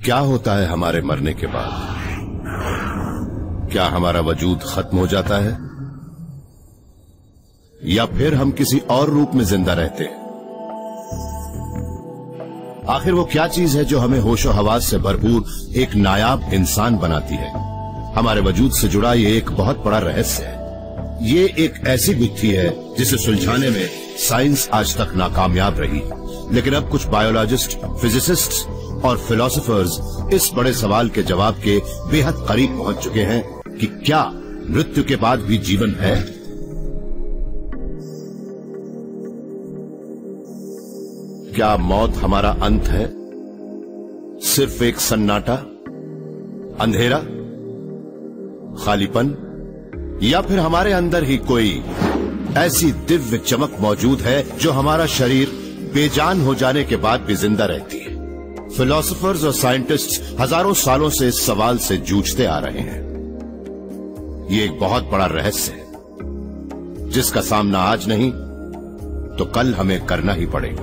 क्या होता है हमारे मरने के बाद? क्या हमारा वजूद खत्म हो जाता है या फिर हम किसी और रूप में जिंदा रहते हैं? आखिर वो क्या चीज है जो हमें होशो हवास से भरपूर एक नायाब इंसान बनाती है? हमारे वजूद से जुड़ा ये एक बहुत बड़ा रहस्य है। ये एक ऐसी गुत्थी है जिसे सुलझाने में साइंस आज तक नाकामयाब रही, लेकिन अब कुछ बायोलॉजिस्ट, फिजिसिस्ट और फिलोसोफर्स इस बड़े सवाल के जवाब के बेहद करीब पहुंच चुके हैं कि क्या मृत्यु के बाद भी जीवन है? क्या मौत हमारा अंत है? सिर्फ एक सन्नाटा, अंधेरा, खालीपन, या फिर हमारे अंदर ही कोई ऐसी दिव्य चमक मौजूद है जो हमारा शरीर बेजान हो जाने के बाद भी जिंदा रहती है? फिलोसोफर्स और साइंटिस्ट्स हजारों सालों से इस सवाल से जूझते आ रहे हैं। ये एक बहुत बड़ा रहस्य है जिसका सामना आज नहीं तो कल हमें करना ही पड़ेगा।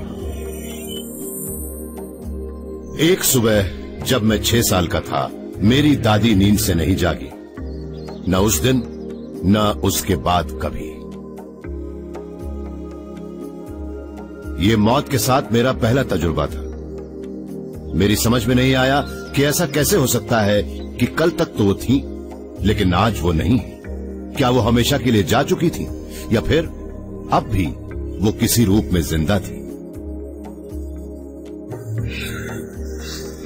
एक सुबह जब मैं 6 साल का था, मेरी दादी नींद से नहीं जागी, न उस दिन न उसके बाद कभी। ये मौत के साथ मेरा पहला तजुर्बा था। मेरी समझ में नहीं आया कि ऐसा कैसे हो सकता है कि कल तक तो वो थी लेकिन आज वो नहीं है। क्या वो हमेशा के लिए जा चुकी थी या फिर अब भी वो किसी रूप में जिंदा थी?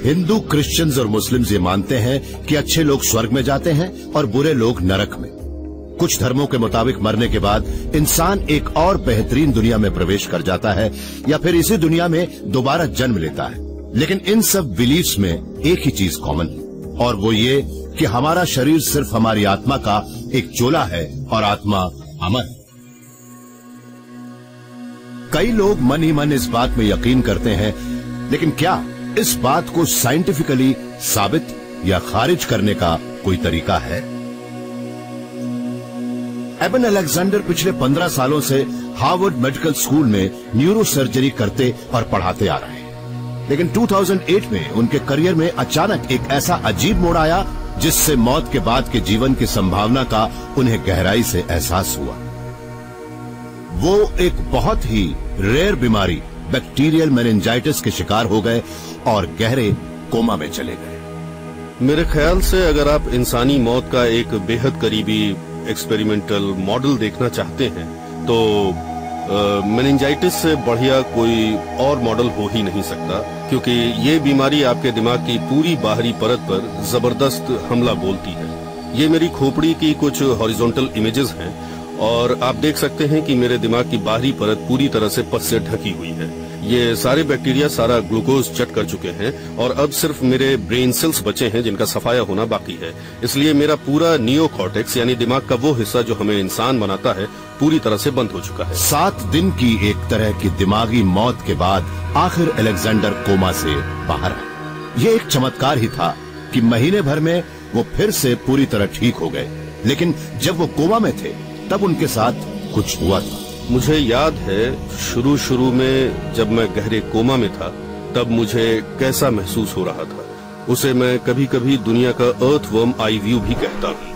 हिंदू, क्रिश्चियंस और मुस्लिम्स ये मानते हैं कि अच्छे लोग स्वर्ग में जाते हैं और बुरे लोग नरक में। कुछ धर्मों के मुताबिक मरने के बाद इंसान एक और बेहतरीन दुनिया में प्रवेश कर जाता है या फिर इसी दुनिया में दोबारा जन्म लेता है। लेकिन इन सब बिलीफ्स में एक ही चीज कॉमन है, और वो ये कि हमारा शरीर सिर्फ हमारी आत्मा का एक चोला है और आत्मा अमर। कई लोग मन ही मन इस बात में यकीन करते हैं, लेकिन क्या इस बात को साइंटिफिकली साबित या खारिज करने का कोई तरीका है? एबन अलेक्जेंडर पिछले 15 सालों से हार्वर्ड मेडिकल स्कूल में न्यूरो सर्जरी करते और पढ़ाते आ रहे हैं, लेकिन 2008 में उनके करियर में अचानक एक ऐसा अजीब मोड़ आया जिससे मौत के बाद के जीवन की संभावना का उन्हें गहराई से एहसास हुआ। वो एक बहुत ही रेयर बीमारी बैक्टीरियल मेनिंजाइटिस के शिकार हो गए और गहरे कोमा में चले गए। मेरे ख्याल से अगर आप इंसानी मौत का एक बेहद करीबी एक्सपेरिमेंटल मॉडल देखना चाहते हैं तो मेनिंजाइटिस से बढ़िया कोई और मॉडल हो ही नहीं सकता, क्योंकि ये बीमारी आपके दिमाग की पूरी बाहरी परत पर जबरदस्त हमला बोलती है। ये मेरी खोपड़ी की कुछ हॉरिजॉन्टल इमेजेस हैं और आप देख सकते हैं कि मेरे दिमाग की बाहरी परत पूरी तरह से पस से ढकी हुई है। ये सारे बैक्टीरिया सारा ग्लूकोज चट कर चुके हैं और अब सिर्फ मेरे ब्रेन सेल्स बचे हैं जिनका सफाया होना बाकी है। इसलिए मेरा पूरा नियोकॉर्टेक्स यानी दिमाग का वो हिस्सा जो हमें इंसान बनाता है पूरी तरह से बंद हो चुका है। 7 दिन की एक तरह की दिमागी मौत के बाद आखिर अलेक्जेंडर कोमा से बाहर आए। ये एक चमत्कार ही था कि महीने भर में वो फिर से पूरी तरह ठीक हो गए, लेकिन जब वो कोमा में थे तब उनके साथ कुछ हुआ था। मुझे याद है शुरू में जब मैं गहरे कोमा में था तब मुझे कैसा महसूस हो रहा था। उसे मैं कभी कभी दुनिया का अर्थवर्म आई व्यू भी कहता हूँ।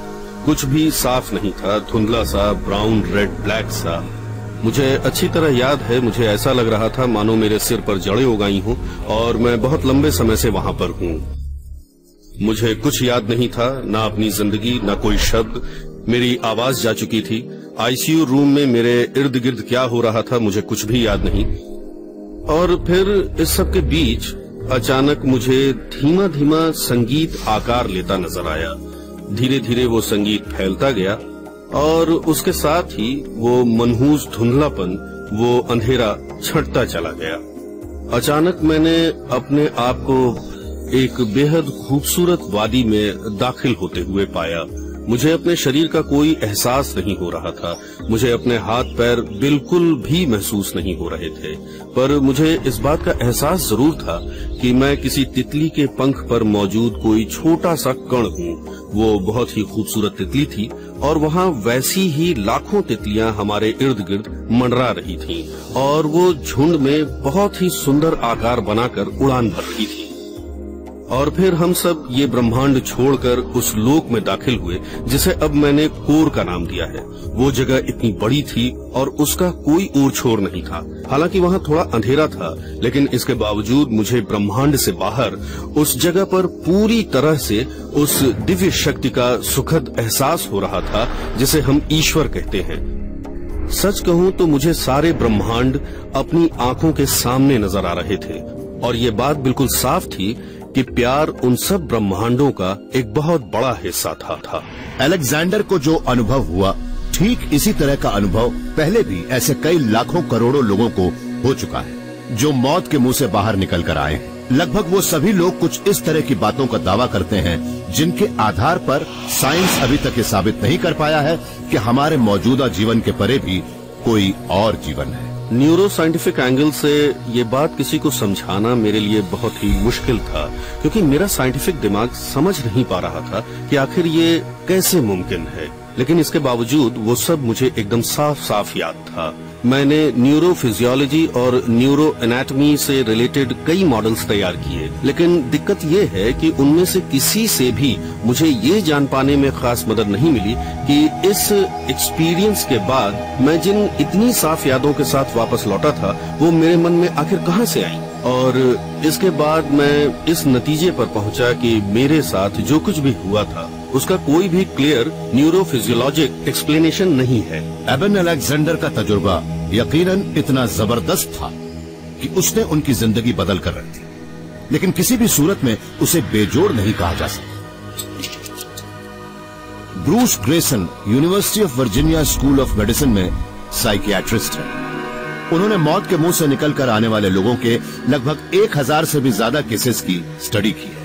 कुछ भी साफ नहीं था, धुंधला सा, ब्राउन रेड ब्लैक सा। मुझे अच्छी तरह याद है, मुझे ऐसा लग रहा था मानो मेरे सिर पर जड़ें उगाई हूँ और मैं बहुत लंबे समय से वहां पर हूँ। मुझे कुछ याद नहीं था, ना अपनी जिंदगी, ना कोई शब्द। मेरी आवाज जा चुकी थी। आईसीयू रूम में मेरे इर्द गिर्द क्या हो रहा था मुझे कुछ भी याद नहीं। और फिर इस सब के बीच अचानक मुझे धीमा धीमा संगीत आकार लेता नजर आया। धीरे धीरे वो संगीत फैलता गया और उसके साथ ही वो मनहूस धुंधलापन, वो अंधेरा छंटता चला गया। अचानक मैंने अपने आप को एक बेहद खूबसूरत वादी में दाखिल होते हुए पाया। मुझे अपने शरीर का कोई एहसास नहीं हो रहा था। मुझे अपने हाथ पैर बिल्कुल भी महसूस नहीं हो रहे थे, पर मुझे इस बात का एहसास जरूर था कि मैं किसी तितली के पंख पर मौजूद कोई छोटा सा कण हूँ। वो बहुत ही खूबसूरत तितली थी और वहाँ वैसी ही लाखों तितलियां हमारे इर्द गिर्द मंडरा रही थीं और वो झुंड में बहुत ही सुंदर आकार बनाकर उड़ान भर रही थी। और फिर हम सब ये ब्रह्मांड छोड़कर उस लोक में दाखिल हुए जिसे अब मैंने कोर का नाम दिया है। वो जगह इतनी बड़ी थी और उसका कोई ओर छोर नहीं था। हालांकि वहाँ थोड़ा अंधेरा था, लेकिन इसके बावजूद मुझे ब्रह्मांड से बाहर उस जगह पर पूरी तरह से उस दिव्य शक्ति का सुखद एहसास हो रहा था जिसे हम ईश्वर कहते हैं। सच कहूं तो मुझे सारे ब्रह्मांड अपनी आंखों के सामने नजर आ रहे थे और ये बात बिल्कुल साफ थी कि प्यार उन सब ब्रह्मांडों का एक बहुत बड़ा हिस्सा था। अलेक्जेंडर को जो अनुभव हुआ, ठीक इसी तरह का अनुभव पहले भी ऐसे कई लाखों करोड़ों लोगों को हो चुका है जो मौत के मुंह से बाहर निकल कर आए हैं। लगभग वो सभी लोग कुछ इस तरह की बातों का दावा करते हैं जिनके आधार पर साइंस अभी तक ये साबित नहीं कर पाया है कि हमारे मौजूदा जीवन के परे भी कोई और जीवन है। न्यूरो साइंटिफिक एंगल से ये बात किसी को समझाना मेरे लिए बहुत ही मुश्किल था, क्योंकि मेरा साइंटिफिक दिमाग समझ नहीं पा रहा था कि आखिर ये कैसे मुमकिन है। लेकिन इसके बावजूद वो सब मुझे एकदम साफ साफ याद था। मैंने न्यूरो फिजियोलॉजी और न्यूरो एनाटॉमी से रिलेटेड कई मॉडल्स तैयार किए, लेकिन दिक्कत ये है कि उनमें से किसी से भी मुझे ये जान पाने में खास मदद नहीं मिली कि इस एक्सपीरियंस के बाद मैं जिन इतनी साफ यादों के साथ वापस लौटा था वो मेरे मन में आखिर कहाँ से आई। और इसके बाद मैं इस नतीजे पर पहुंचा कि मेरे साथ जो कुछ भी हुआ था उसका कोई भी क्लियर न्यूरो फिजियोलॉजिक एक्सप्लेनेशन नहीं है। एबन अलेक्जेंडर का तजुर्बा यकीनन इतना जबरदस्त था कि उसने उनकी जिंदगी बदल कर रख दी, लेकिन किसी भी सूरत में उसे बेजोड़ नहीं कहा जा सकता। Bruce Grayson university of Virginia school of medicine में साइकियाट्रिस्ट है। उन्होंने मौत के मुंह से निकलकर आने वाले लोगों के लगभग 1000 से भी ज्यादा केसेस की स्टडी की है।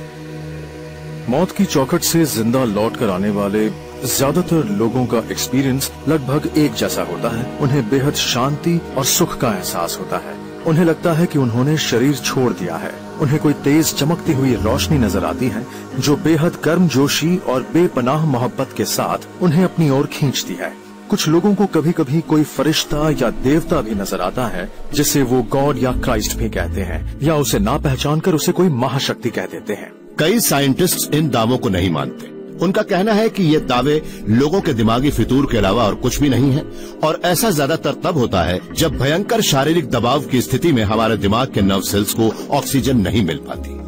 मौत की चौखट से जिंदा लौट कर आने वाले ज्यादातर लोगों का एक्सपीरियंस लगभग एक जैसा होता है। उन्हें बेहद शांति और सुख का एहसास होता है। उन्हें लगता है कि उन्होंने शरीर छोड़ दिया है। उन्हें कोई तेज चमकती हुई रोशनी नजर आती है जो बेहद गर्मजोशी और बेपनाह मोहब्बत के साथ उन्हें अपनी ओर खींचती है। कुछ लोगों को कभी कभी कोई फरिश्ता या देवता भी नजर आता है जिसे वो गॉड या क्राइस्ट भी कहते हैं, या उसे ना पहचान कर उसे कोई महाशक्ति कह देते हैं। कई साइंटिस्ट इन दावों को नहीं मानते। उनका कहना है कि ये दावे लोगों के दिमागी फितूर के अलावा और कुछ भी नहीं है, और ऐसा ज्यादातर तब होता है जब भयंकर शारीरिक दबाव की स्थिति में हमारे दिमाग के नर्व सेल्स को ऑक्सीजन नहीं मिल पाती।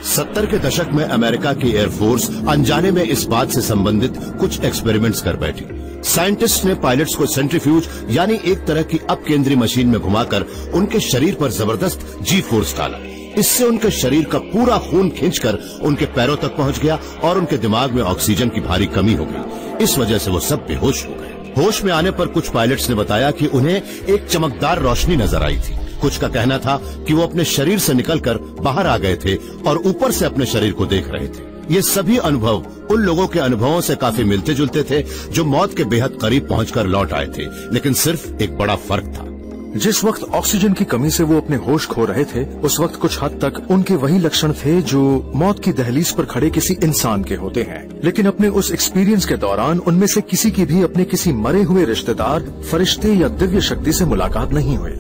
70 के दशक में अमेरिका की एयरफोर्स अनजाने में इस बात से संबंधित कुछ एक्सपेरिमेंट्स कर बैठी। साइंटिस्ट ने पायलट्स को सेंट्रीफ्यूज यानी एक तरह की अपकेंद्री मशीन में घुमाकर उनके शरीर पर जबरदस्त जी फोर्स डाला। इससे उनके शरीर का पूरा खून खींचकर उनके पैरों तक पहुंच गया और उनके दिमाग में ऑक्सीजन की भारी कमी हो गई। इस वजह से वो सब बेहोश हो गए। होश में आने पर कुछ पायलट्स ने बताया कि उन्हें एक चमकदार रोशनी नजर आई थी। कुछ का कहना था कि वो अपने शरीर से निकलकर बाहर आ गए थे और ऊपर से अपने शरीर को देख रहे थे। ये सभी अनुभव उन लोगों के अनुभवों से काफी मिलते जुलते थे जो मौत के बेहद करीब पहुंचकर लौट आए थे, लेकिन सिर्फ एक बड़ा फर्क था। जिस वक्त ऑक्सीजन की कमी से वो अपने होश खो रहे थे, उस वक्त कुछ हद तक उनके वही लक्षण थे जो मौत की दहलीज पर खड़े किसी इंसान के होते हैं। लेकिन अपने उस एक्सपीरियंस के दौरान उनमें से किसी की भी अपने किसी मरे हुए रिश्तेदार, फरिश्ते या दिव्य शक्ति से मुलाकात नहीं हुई।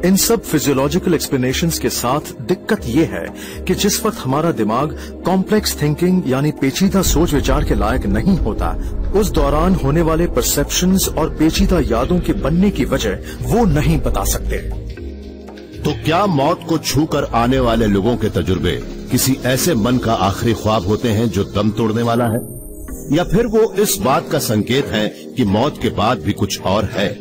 इन सब फिजियोलॉजिकल एक्सप्लेनेशंस के साथ दिक्कत ये है कि जिस वक्त हमारा दिमाग कॉम्प्लेक्स थिंकिंग यानी पेचीदा सोच विचार के लायक नहीं होता, उस दौरान होने वाले परसेप्शंस और पेचीदा यादों के बनने की वजह वो नहीं बता सकते। तो क्या मौत को छूकर आने वाले लोगों के तजुर्बे किसी ऐसे मन का आखिरी ख्वाब होते हैं जो दम तोड़ने वाला है, या फिर वो इस बात का संकेत है कि मौत के बाद भी कुछ और है?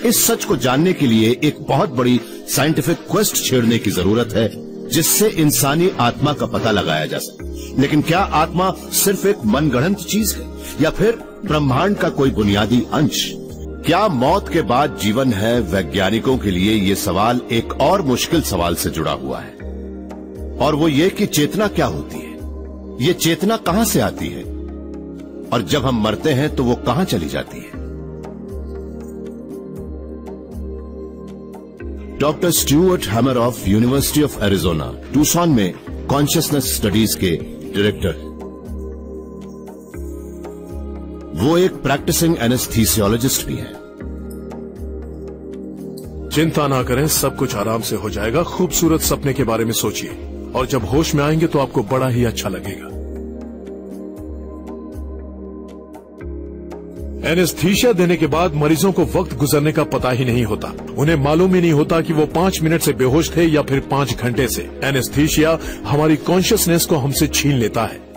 इस सच को जानने के लिए एक बहुत बड़ी साइंटिफिक क्वेस्ट छेड़ने की जरूरत है जिससे इंसानी आत्मा का पता लगाया जा सके। लेकिन क्या आत्मा सिर्फ एक मनगढ़ंत चीज है या फिर ब्रह्मांड का कोई बुनियादी अंश? क्या मौत के बाद जीवन है? वैज्ञानिकों के लिए ये सवाल एक और मुश्किल सवाल से जुड़ा हुआ है, और वो ये कि चेतना क्या होती है, ये चेतना कहां से आती है, और जब हम मरते हैं तो वो कहां चली जाती है? Doctor Stuart Hameroff University of Arizona Tucson में कॉन्शियसनेस स्टडीज के डायरेक्टर। वो एक प्रैक्टिसिंग एनेस्थीसियोलॉजिस्ट भी हैं। चिंता ना करें, सब कुछ आराम से हो जाएगा। खूबसूरत सपने के बारे में सोचिए। और जब होश में आएंगे तो आपको बड़ा ही अच्छा लगेगा। एनेस्थीसिया देने के बाद मरीजों को वक्त गुजरने का पता ही नहीं होता। उन्हें मालूम ही नहीं होता कि वो 5 मिनट से बेहोश थे या फिर 5 घंटे से। एनेस्थीसिया हमारी कॉन्शियसनेस को हमसे छीन लेता है।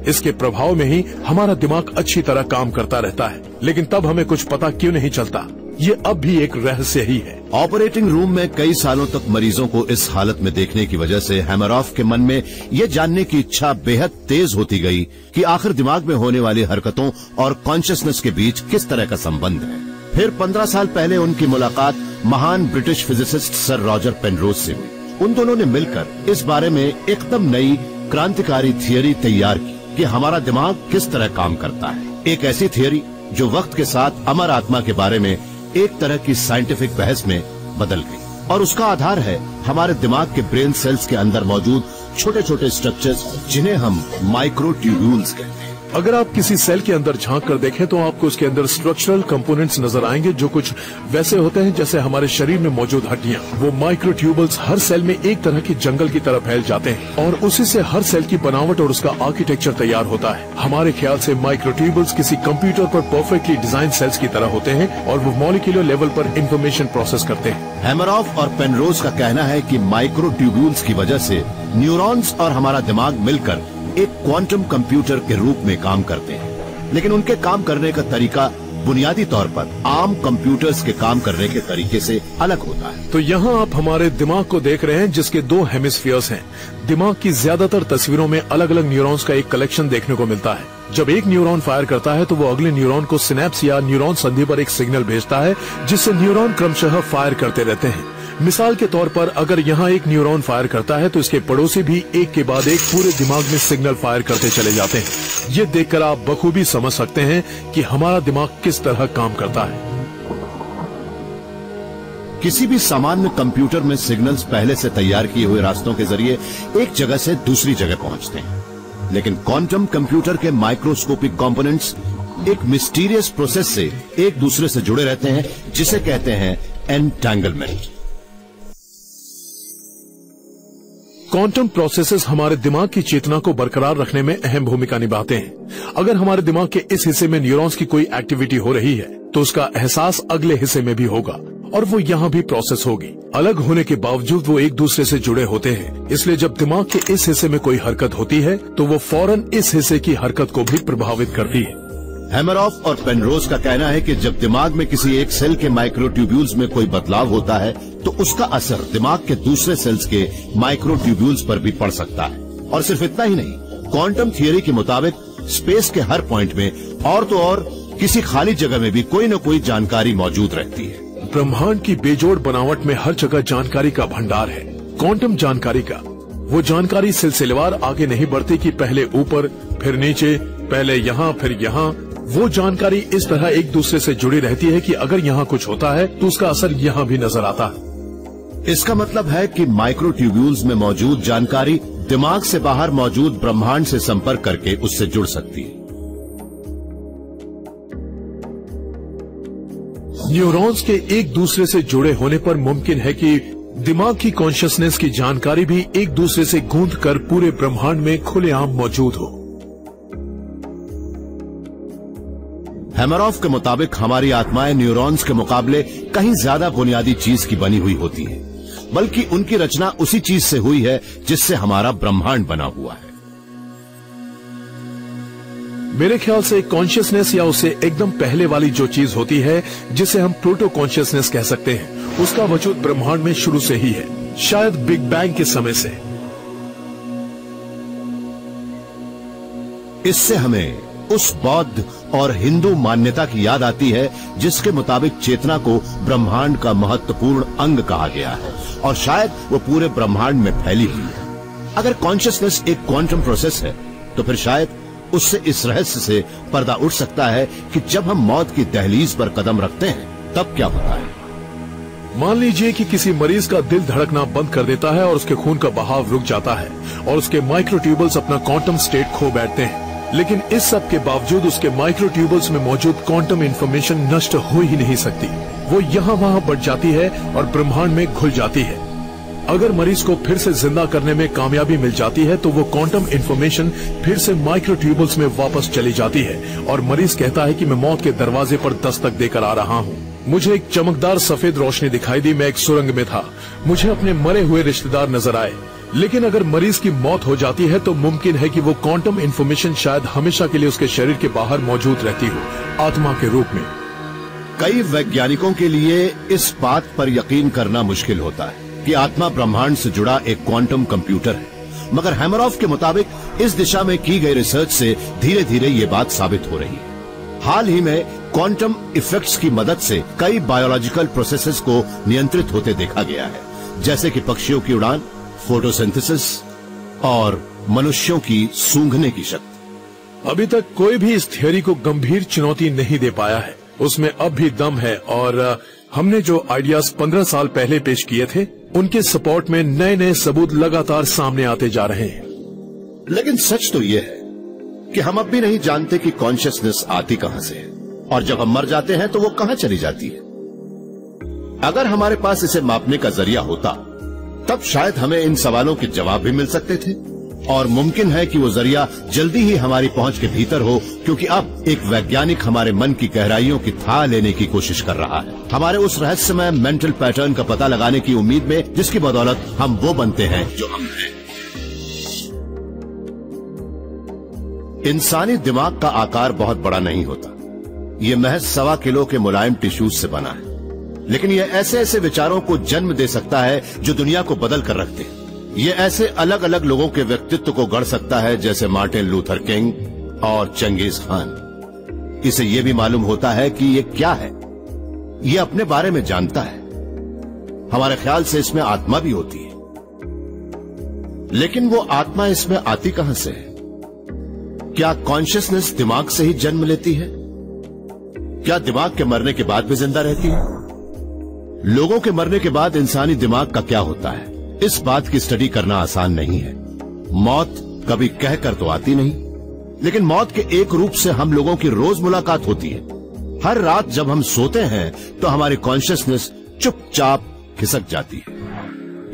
इसके प्रभाव में ही हमारा दिमाग अच्छी तरह काम करता रहता है, लेकिन तब हमें कुछ पता क्यों नहीं चलता, ये अब भी एक रहस्य ही है। ऑपरेटिंग रूम में कई सालों तक मरीजों को इस हालत में देखने की वजह से हैमरॉफ के मन में यह जानने की इच्छा बेहद तेज होती गई कि आखिर दिमाग में होने वाली हरकतों और कॉन्शियसनेस के बीच किस तरह का संबंध है। फिर 15 साल पहले उनकी मुलाकात महान British physicist sir Roger Penrose से हुई। उन दोनों ने मिलकर इस बारे में एकदम नई क्रांतिकारी थियरी तैयार की कि हमारा दिमाग किस तरह काम करता है। एक ऐसी थियरी जो वक्त के साथ अमर आत्मा के बारे में एक तरह की साइंटिफिक बहस में बदल गई, और उसका आधार है हमारे दिमाग के ब्रेन सेल्स के अंदर मौजूद छोटे छोटे स्ट्रक्चर्स, जिन्हें हम माइक्रोट्यूब्यूल्स कहते हैं। अगर आप किसी सेल के अंदर झांक कर देखें तो आपको उसके अंदर स्ट्रक्चरल कंपोनेंट्स नजर आएंगे जो कुछ वैसे होते हैं जैसे हमारे शरीर में मौजूद हड्डियां। वो माइक्रोट्यूबल्स हर सेल में एक तरह की जंगल की तरह फैल जाते हैं और उसी से हर सेल की बनावट और उसका आर्किटेक्चर तैयार होता है। हमारे ख्याल से माइक्रोट्यूबल्स किसी कंप्यूटर पर परफेक्टली डिजाइन सेल्स की तरह होते हैं और वो मॉलिक्यूलर लेवल पर इंफॉर्मेशन प्रोसेस करते हैं। हैमरॉफ और पेनरोज का कहना है कि माइक्रोट्यूब्यूल्स की वजह से न्यूरॉन्स और हमारा दिमाग मिलकर एक क्वांटम कंप्यूटर के रूप में काम करते हैं, लेकिन उनके काम करने का तरीका बुनियादी तौर पर आम कंप्यूटर्स के काम करने के तरीके से अलग होता है। तो यहाँ आप हमारे दिमाग को देख रहे हैं जिसके 2 हेमिस्फीयर्स हैं। दिमाग की ज्यादातर तस्वीरों में अलग अलग न्यूरॉन्स का एक कलेक्शन देखने को मिलता है। जब एक न्यूरॉन फायर करता है तो वो अगले न्यूरॉन को सिनेप्स या न्यूरॉन संधि पर एक सिग्नल भेजता है, जिससे न्यूरॉन क्रमशः फायर करते रहते हैं। मिसाल के तौर पर अगर यहाँ एक न्यूरॉन फायर करता है तो इसके पड़ोसी भी एक के बाद एक पूरे दिमाग में सिग्नल फायर करते चले जाते हैं। ये देखकर आप बखूबी समझ सकते हैं कि हमारा दिमाग किस तरह काम करता है। किसी भी सामान्य कंप्यूटर में सिग्नल्स पहले से तैयार किए हुए रास्तों के जरिए एक जगह से दूसरी जगह पहुंचते हैं, लेकिन क्वांटम कंप्यूटर के माइक्रोस्कोपिक कंपोनेंट्स एक मिस्टीरियस प्रोसेस से एक दूसरे से जुड़े रहते हैं, जिसे कहते हैं एंटेंगलमेंट। क्वांटम प्रोसेसेस हमारे दिमाग की चेतना को बरकरार रखने में अहम भूमिका निभाते हैं। अगर हमारे दिमाग के इस हिस्से में न्यूरॉन्स की कोई एक्टिविटी हो रही है तो उसका एहसास अगले हिस्से में भी होगा और वो यहाँ भी प्रोसेस होगी। अलग होने के बावजूद वो एक दूसरे से जुड़े होते हैं, इसलिए जब दिमाग के इस हिस्से में कोई हरकत होती है तो वो फौरन इस हिस्से की हरकत को भी प्रभावित करती है। हैमरॉफ और पेनरोज का कहना है कि जब दिमाग में किसी एक सेल के माइक्रोट्यूब्यूल्स में कोई बदलाव होता है तो उसका असर दिमाग के दूसरे सेल्स के माइक्रोट्यूब्यूल्स पर भी पड़ सकता है। और सिर्फ इतना ही नहीं, क्वांटम थियरी के मुताबिक स्पेस के हर पॉइंट में और तो और किसी खाली जगह में भी कोई न कोई जानकारी मौजूद रहती है। ब्रह्मांड की बेजोड़ बनावट में हर जगह जानकारी का भंडार है। क्वांटम जानकारी का वो जानकारी सिलसिलेवार आगे नहीं बढ़ती कि पहले ऊपर फिर नीचे, पहले यहाँ फिर यहाँ। वो जानकारी इस तरह एक दूसरे से जुड़ी रहती है कि अगर यहाँ कुछ होता है तो उसका असर यहाँ भी नजर आता है। इसका मतलब है कि माइक्रोट्यूब्यूल्स में मौजूद जानकारी दिमाग से बाहर मौजूद ब्रह्मांड से संपर्क करके उससे जुड़ सकती है। न्यूरॉन्स के एक दूसरे से जुड़े होने पर मुमकिन है कि दिमाग की कॉन्शियसनेस की जानकारी भी एक दूसरे से गूंथ कर पूरे ब्रह्मांड में खुलेआम मौजूद हो। हैमरॉफ के मुताबिक हमारी आत्माएं न्यूरॉन्स के मुकाबले कहीं ज्यादा बुनियादी चीज की बनी हुई होती है, बल्कि उनकी रचना उसी चीज से हुई है जिससे हमारा ब्रह्मांड बना हुआ है। मेरे ख्याल से कॉन्शियसनेस या उससे एकदम पहले वाली जो चीज होती है जिसे हम प्रोटो कॉन्शियसनेस कह सकते हैं, उसका वजूद ब्रह्मांड में शुरू से ही है, शायद बिग बैंग के समय से। इससे हमें उस बौद्ध और हिंदू मान्यता की याद आती है जिसके मुताबिक चेतना को ब्रह्मांड का महत्वपूर्ण अंग कहा गया है और शायद वो पूरे ब्रह्मांड में फैली हुई है। अगर कॉन्शियसनेस एक क्वांटम प्रोसेस है तो फिर शायद उससे इस रहस्य से पर्दा उठ सकता है कि जब हम मौत की दहलीज पर कदम रखते हैं तब क्या होता है। मान लीजिए कि किसी मरीज का दिल धड़कना बंद कर देता है और उसके खून का बहाव रुक जाता है और उसके माइक्रोट्यूबल्स अपना क्वांटम स्टेट खो बैठते हैं, लेकिन इस सब के बावजूद उसके माइक्रोट्यूबल्स में मौजूद क्वांटम इंफॉर्मेशन नष्ट हो ही नहीं सकती। वो यहाँ वहाँ बढ़ जाती है और ब्रह्मांड में घुल जाती है। अगर मरीज को फिर से जिंदा करने में कामयाबी मिल जाती है तो वो क्वांटम इंफॉर्मेशन फिर से माइक्रोट्यूबल्स में वापस चली जाती है और मरीज कहता है कि मैं मौत के दरवाजे पर दस्तक देकर आ रहा हूँ। मुझे एक चमकदार सफेद रोशनी दिखाई दी। मैं एक सुरंग में था। मुझे अपने मरे हुए रिश्तेदार नजर आए। लेकिन अगर मरीज की मौत हो जाती है तो मुमकिन है कि वो क्वांटम इंफॉर्मेशन शायद हमेशा के लिए उसके शरीर के बाहर मौजूद रहती हो, आत्मा के रूप में। कई वैज्ञानिकों के लिए इस बात पर यकीन करना मुश्किल होता है कि आत्मा ब्रह्मांड से जुड़ा एक क्वांटम कंप्यूटर है, मगर हैमरॉफ के मुताबिक इस दिशा में की गई रिसर्च से धीरे धीरे ये बात साबित हो रही है। हाल ही में क्वांटम इफेक्ट्स की मदद से कई बायोलॉजिकल प्रोसेसेस को नियंत्रित होते देखा गया है, जैसे कि पक्षियों की उड़ान, फोटोसिंथेसिस और मनुष्यों की सूंघने की शक्ति। अभी तक कोई भी इस थियोरी को गंभीर चुनौती नहीं दे पाया है। उसमें अब भी दम है और हमने जो आइडियाज 15 साल पहले पेश किए थे उनके सपोर्ट में नए नए सबूत लगातार सामने आते जा रहे हैं। लेकिन सच तो यह है कि हम अब भी नहीं जानते कि कॉन्शियसनेस आती कहां से है और जब हम मर जाते हैं तो वो कहां चली जाती है। अगर हमारे पास इसे मापने का जरिया होता तब शायद हमें इन सवालों के जवाब भी मिल सकते थे और मुमकिन है कि वो जरिया जल्दी ही हमारी पहुंच के भीतर हो, क्योंकि अब एक वैज्ञानिक हमारे मन की गहराइयों की था लेने की कोशिश कर रहा है, हमारे उस रहस्यमय मेंटल पैटर्न का पता लगाने की उम्मीद में जिसकी बदौलत हम वो बनते हैं जो हम हैं। इंसानी दिमाग का आकार बहुत बड़ा नहीं होता। ये महज 1.25 किलो के मुलायम टिश्यूज से बना है, लेकिन ये ऐसे ऐसे विचारों को जन्म दे सकता है जो दुनिया को बदल कर रखते हैं। ये ऐसे अलग अलग लोगों के व्यक्तित्व को गढ़ सकता है जैसे मार्टिन लूथर किंग और चंगेज खान। इसे ये भी मालूम होता है कि ये क्या है, ये अपने बारे में जानता है। हमारे ख्याल से इसमें आत्मा भी होती है, लेकिन वो आत्मा इसमें आती कहां से है? क्या कॉन्शियसनेस दिमाग से ही जन्म लेती है? क्या दिमाग के मरने के बाद भी जिंदा रहती है? लोगों के मरने के बाद इंसानी दिमाग का क्या होता है, इस बात की स्टडी करना आसान नहीं है। मौत कभी कहकर तो आती नहीं, लेकिन मौत के एक रूप से हम लोगों की रोज मुलाकात होती है। हर रात जब हम सोते हैं तो हमारी कॉन्शियसनेस चुपचाप खिसक जाती है।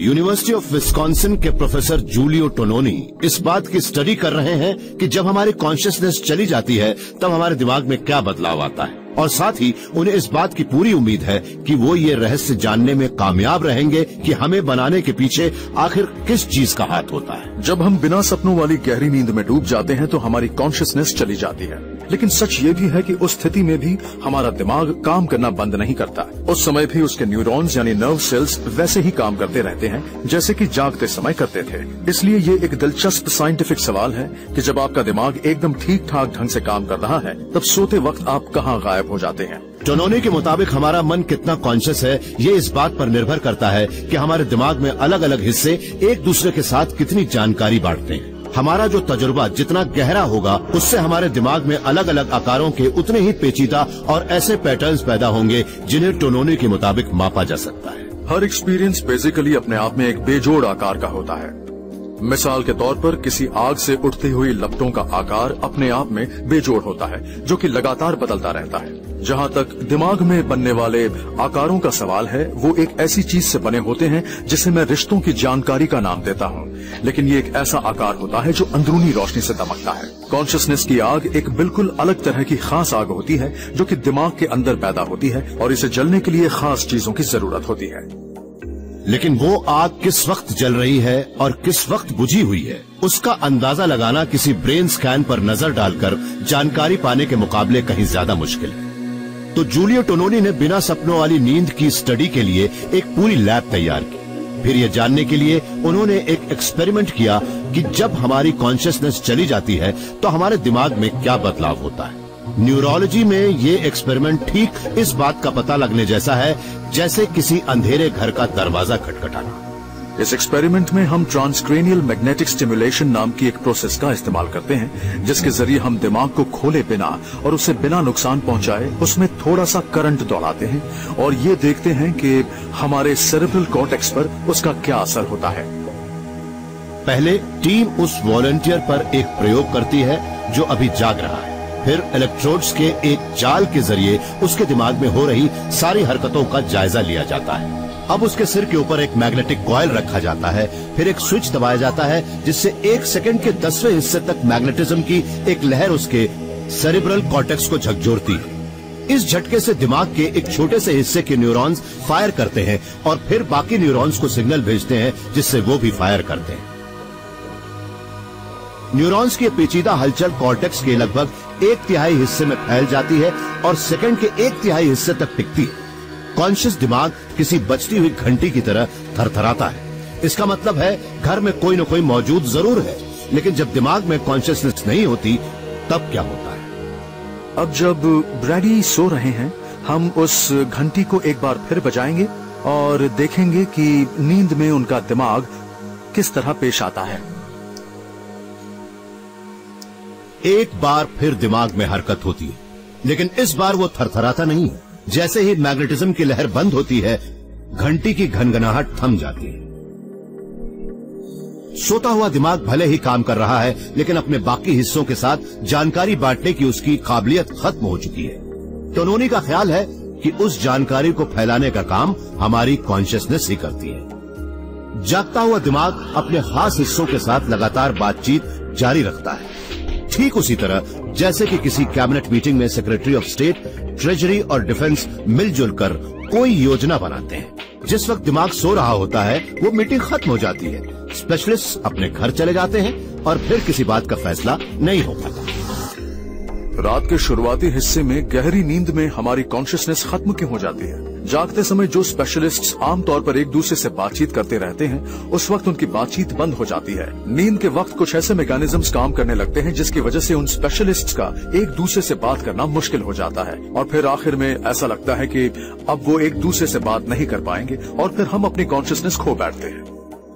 यूनिवर्सिटी ऑफ विस्कॉन्सिन के प्रोफेसर जूलियो टोनोनी इस बात की स्टडी कर रहे हैं कि जब हमारी कॉन्शियसनेस चली जाती है तब हमारे दिमाग में क्या बदलाव आता है, और साथ ही उन्हें इस बात की पूरी उम्मीद है कि वो ये रहस्य जानने में कामयाब रहेंगे कि हमें बनाने के पीछे आखिर किस चीज का हाथ होता है। जब हम बिना सपनों वाली गहरी नींद में डूब जाते हैं तो हमारी कॉन्शियसनेस चली जाती है, लेकिन सच ये भी है कि उस स्थिति में भी हमारा दिमाग काम करना बंद नहीं करता। उस समय भी उसके न्यूरॉन्स यानी नर्व सेल्स वैसे ही काम करते रहते हैं जैसे कि जागते समय करते थे। इसलिए ये एक दिलचस्प साइंटिफिक सवाल है कि जब आपका दिमाग एकदम ठीक ठाक ढंग से काम कर रहा है तब सोते वक्त आप कहाँ गायब हो जाते हैं। टोनोनी के मुताबिक हमारा मन कितना कॉन्शियस है ये इस बात पर निर्भर करता है कि हमारे दिमाग में अलग अलग हिस्से एक दूसरे के साथ कितनी जानकारी बांटते हैं। हमारा जो तजुर्बा जितना गहरा होगा उससे हमारे दिमाग में अलग अलग आकारों के उतने ही पेचीदा और ऐसे पैटर्न्स पैदा होंगे जिन्हें टोनोनी के मुताबिक मापा जा सकता है। हर एक्सपीरियंस बेसिकली अपने आप में एक बेजोड़ आकार का होता है। मिसाल के तौर पर किसी आग से उठती हुई लपटों का आकार अपने आप में बेजोड़ होता है जो कि लगातार बदलता रहता है। जहाँ तक दिमाग में बनने वाले आकारों का सवाल है, वो एक ऐसी चीज से बने होते हैं जिसे मैं रिश्तों की जानकारी का नाम देता हूँ, लेकिन ये एक ऐसा आकार होता है जो अंदरूनी रोशनी से दमकता है। कॉन्शियसनेस की आग एक बिल्कुल अलग तरह की खास आग होती है जो कि दिमाग के अंदर पैदा होती है और इसे जलने के लिए खास चीजों की जरूरत होती है। लेकिन वो आग किस वक्त जल रही है और किस वक्त बुझी हुई है, उसका अंदाजा लगाना किसी ब्रेन स्कैन पर नजर डालकर जानकारी पाने के मुकाबले कहीं ज्यादा मुश्किल है। तो जूलियो टोनोनी ने बिना सपनों वाली नींद की स्टडी के लिए एक पूरी लैब तैयार की। फिर यह जानने के लिए उन्होंने एक एक्सपेरिमेंट किया कि जब हमारी कॉन्शियसनेस चली जाती है तो हमारे दिमाग में क्या बदलाव होता है। न्यूरोलॉजी में ये एक्सपेरिमेंट ठीक इस बात का पता लगने जैसा है जैसे किसी अंधेरे घर का दरवाजा खटखटाना। इस एक्सपेरिमेंट में हम ट्रांसक्रेनियल मैग्नेटिक स्टिमुलेशन नाम की एक प्रोसेस का इस्तेमाल करते हैं, जिसके जरिए हम दिमाग को खोले बिना और उसे बिना नुकसान पहुंचाए उसमें थोड़ा सा करंट दौड़ाते हैं और ये देखते हैं कि हमारे सेरेब्रल कॉर्टेक्स पर उसका क्या असर होता है। पहले टीम उस वॉलंटियर पर एक प्रयोग करती है जो अभी जाग रहा है। फिर इलेक्ट्रोड्स के एक जाल के जरिए उसके दिमाग में हो रही सारी हरकतों का जायजा लिया जाता है। अब उसके सिर के ऊपर एक मैग्नेटिक कॉइल रखा जाता है, फिर एक स्विच दबाया जाता है जिससे 1 सेकंड के 10वें हिस्से तक मैग्नेटिज्म की एक लहर उसके सेरिब्रल कॉर्टेक्स को झकझोरती है। इस झटके से दिमाग के एक छोटे से हिस्से के न्यूरॉन्स फायर करते हैं और फिर बाकी न्यूरॉन्स को सिग्नल भेजते हैं जिससे वो भी फायर करते हैं। न्यूरॉन्स की पेचीदा हलचल कॉर्टेक्स के लगभग 1/3 हिस्से में फैल जाती है और सेकंड के 1/3 हिस्से तक टिकती है। कॉन्शियस दिमाग किसी बजती हुई घंटी की तरह थरथराता है। इसका मतलब है घर में कोई न कोई मौजूद जरूर है, लेकिन जब दिमाग में कॉन्शियसनेस नहीं होती तब क्या होता है? अब जब ब्रैडी सो रहे हैं, हम उस घंटी को एक बार फिर बजाएंगे और देखेंगे कि नींद में उनका दिमाग किस तरह पेश आता है। एक बार फिर दिमाग में हरकत होती है, लेकिन इस बार वो थरथराता नहीं है। जैसे ही मैग्नेटिज्म की लहर बंद होती है, घंटी की घनघनाहट थम जाती है। सोता हुआ दिमाग भले ही काम कर रहा है, लेकिन अपने बाकी हिस्सों के साथ जानकारी बांटने की उसकी काबिलियत खत्म हो चुकी है। टोनोनी का ख्याल है कि उस जानकारी को फैलाने का काम हमारी कॉन्शियसनेस ही करती है। जागता हुआ दिमाग अपने खास हिस्सों के साथ लगातार बातचीत जारी रखता है, ठीक उसी तरह जैसे कि किसी कैबिनेट मीटिंग में सेक्रेटरी ऑफ स्टेट, ट्रेजरी और डिफेंस मिलजुल कर कोई योजना बनाते हैं। जिस वक्त दिमाग सो रहा होता है, वो मीटिंग खत्म हो जाती है, स्पेशलिस्ट अपने घर चले जाते हैं और फिर किसी बात का फैसला नहीं हो पाता। रात के शुरुआती हिस्से में गहरी नींद में हमारी कॉन्शियसनेस खत्म क्यों हो जाती है? जागते समय जो स्पेशलिस्ट्स आमतौर पर एक दूसरे से बातचीत करते रहते हैं, उस वक्त उनकी बातचीत बंद हो जाती है। नींद के वक्त कुछ ऐसे मैकेनिज्म्स काम करने लगते हैं जिसकी वजह से उन स्पेशलिस्ट्स का एक दूसरे से बात करना मुश्किल हो जाता है और फिर आखिर में ऐसा लगता है कि अब वो एक दूसरे से बात नहीं कर पाएंगे और फिर हम अपनी कॉन्शियसनेस खो बैठते हैं।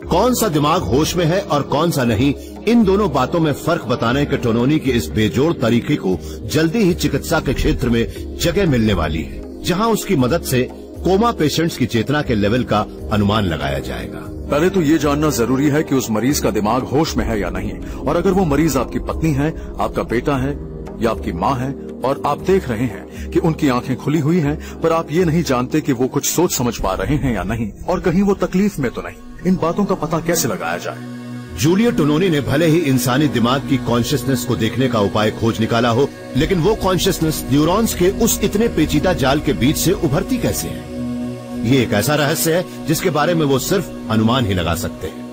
कौन सा दिमाग होश में है और कौन सा नहीं, इन दोनों बातों में फर्क बताने के टोनोनी के इस बेजोड़ तरीके को जल्दी ही चिकित्सा के क्षेत्र में जगह मिलने वाली है, जहां उसकी मदद से कोमा पेशेंट्स की चेतना के लेवल का अनुमान लगाया जाएगा। पहले तो ये जानना जरूरी है कि उस मरीज का दिमाग होश में है या नहीं, और अगर वो मरीज आपकी पत्नी है, आपका बेटा है या आपकी माँ है और आप देख रहे हैं कि उनकी आंखें खुली हुई हैं, पर आप ये नहीं जानते कि वो कुछ सोच समझ पा रहे हैं या नहीं, और कहीं वो तकलीफ में तो नहीं, इन बातों का पता कैसे लगाया जाए? जूलियो टोनोनी ने भले ही इंसानी दिमाग की कॉन्शियसनेस को देखने का उपाय खोज निकाला हो, लेकिन वो कॉन्शियसनेस न्यूरॉन्स के उस इतने पेचीदा जाल के बीच से उभरती कैसे है? ये एक ऐसा रहस्य है जिसके बारे में वो सिर्फ अनुमान ही लगा सकते हैं।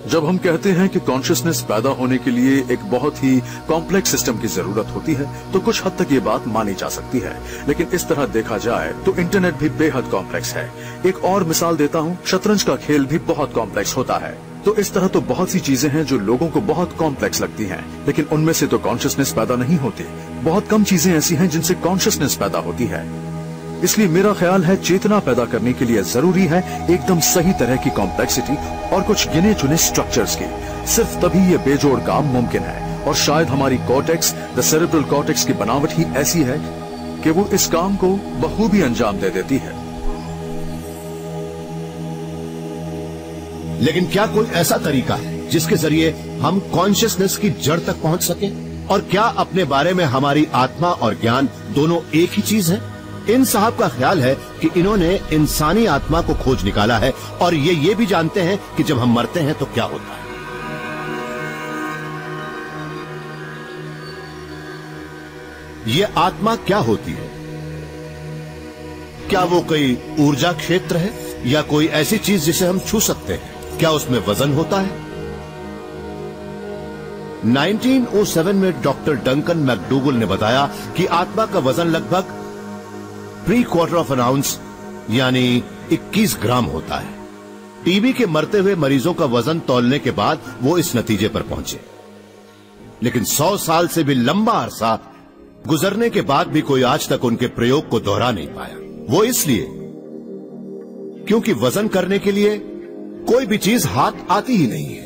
जब हम कहते हैं कि कॉन्शियसनेस पैदा होने के लिए एक बहुत ही कॉम्प्लेक्स सिस्टम की जरूरत होती है, तो कुछ हद तक ये बात मानी जा सकती है, लेकिन इस तरह देखा जाए तो इंटरनेट भी बेहद कॉम्प्लेक्स है। एक और मिसाल देता हूँ, शतरंज का खेल भी बहुत कॉम्प्लेक्स होता है। तो इस तरह तो बहुत सी चीजें हैं जो लोगों को बहुत कॉम्प्लेक्स लगती हैं, लेकिन उनमें से तो कॉन्शियसनेस पैदा नहीं होती। बहुत कम चीजें ऐसी हैं जिनसे कॉन्शियसनेस पैदा होती है। इसलिए मेरा ख्याल है चेतना पैदा करने के लिए जरूरी है एकदम सही तरह की कॉम्प्लेक्सिटी और कुछ गिने चुने स्ट्रक्चर्स की। सिर्फ तभी ये बेजोड़ काम मुमकिन है, और शायद हमारी कॉर्टेक्स, द सेरेब्रल कॉर्टेक्स की बनावट ही ऐसी है कि वो इस काम को बखूबी अंजाम दे देती है। लेकिन क्या कोई ऐसा तरीका है जिसके जरिए हम कॉन्शियसनेस की जड़ तक पहुंच सके? और क्या अपने बारे में हमारी आत्मा और ज्ञान दोनों एक ही चीज है? इन साहब का ख्याल है कि इन्होंने इंसानी आत्मा को खोज निकाला है और ये भी जानते हैं कि जब हम मरते हैं तो क्या होता है। ये आत्मा क्या होती है? क्या वो कोई ऊर्जा क्षेत्र है या कोई ऐसी चीज जिसे हम छू सकते हैं? क्या उसमें वजन होता है? 1907 में डॉक्टर डंकन मैकडूगल ने बताया कि आत्मा का वजन लगभग 3/4 ऑफ एन आउंस यानी 21 ग्राम होता है। टीबी के मरते हुए मरीजों का वजन तौलने के बाद वो इस नतीजे पर पहुंचे, लेकिन 100 साल से भी लंबा अरसा गुजरने के बाद भी कोई आज तक उनके प्रयोग को दोहरा नहीं पाया। वो इसलिए क्योंकि वजन करने के लिए कोई भी चीज हाथ आती ही नहीं है।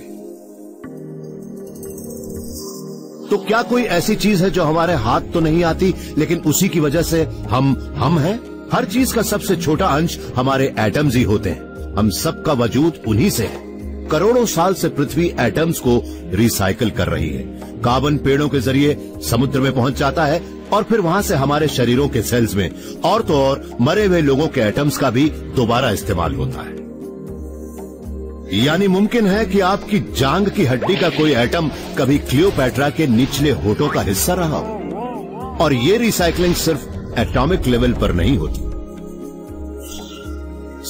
तो क्या कोई ऐसी चीज है जो हमारे हाथ तो नहीं आती, लेकिन उसी की वजह से हम हैं? हर चीज का सबसे छोटा अंश हमारे एटम्स ही होते हैं। हम सबका वजूद उन्हीं से है। करोड़ों साल से पृथ्वी एटम्स को रिसाइकिल कर रही है। कार्बन पेड़ों के जरिए समुद्र में पहुंच जाता है और फिर वहां से हमारे शरीरों के सेल्स में, और तो और मरे हुए लोगों के एटम्स का भी दोबारा इस्तेमाल होता है। यानी मुमकिन है कि आपकी जांग की हड्डी का कोई एटम कभी क्लियोपैट्रा के निचले होठों का हिस्सा रहा हो। और ये रिसाइकलिंग सिर्फ एटॉमिक लेवल पर नहीं होती,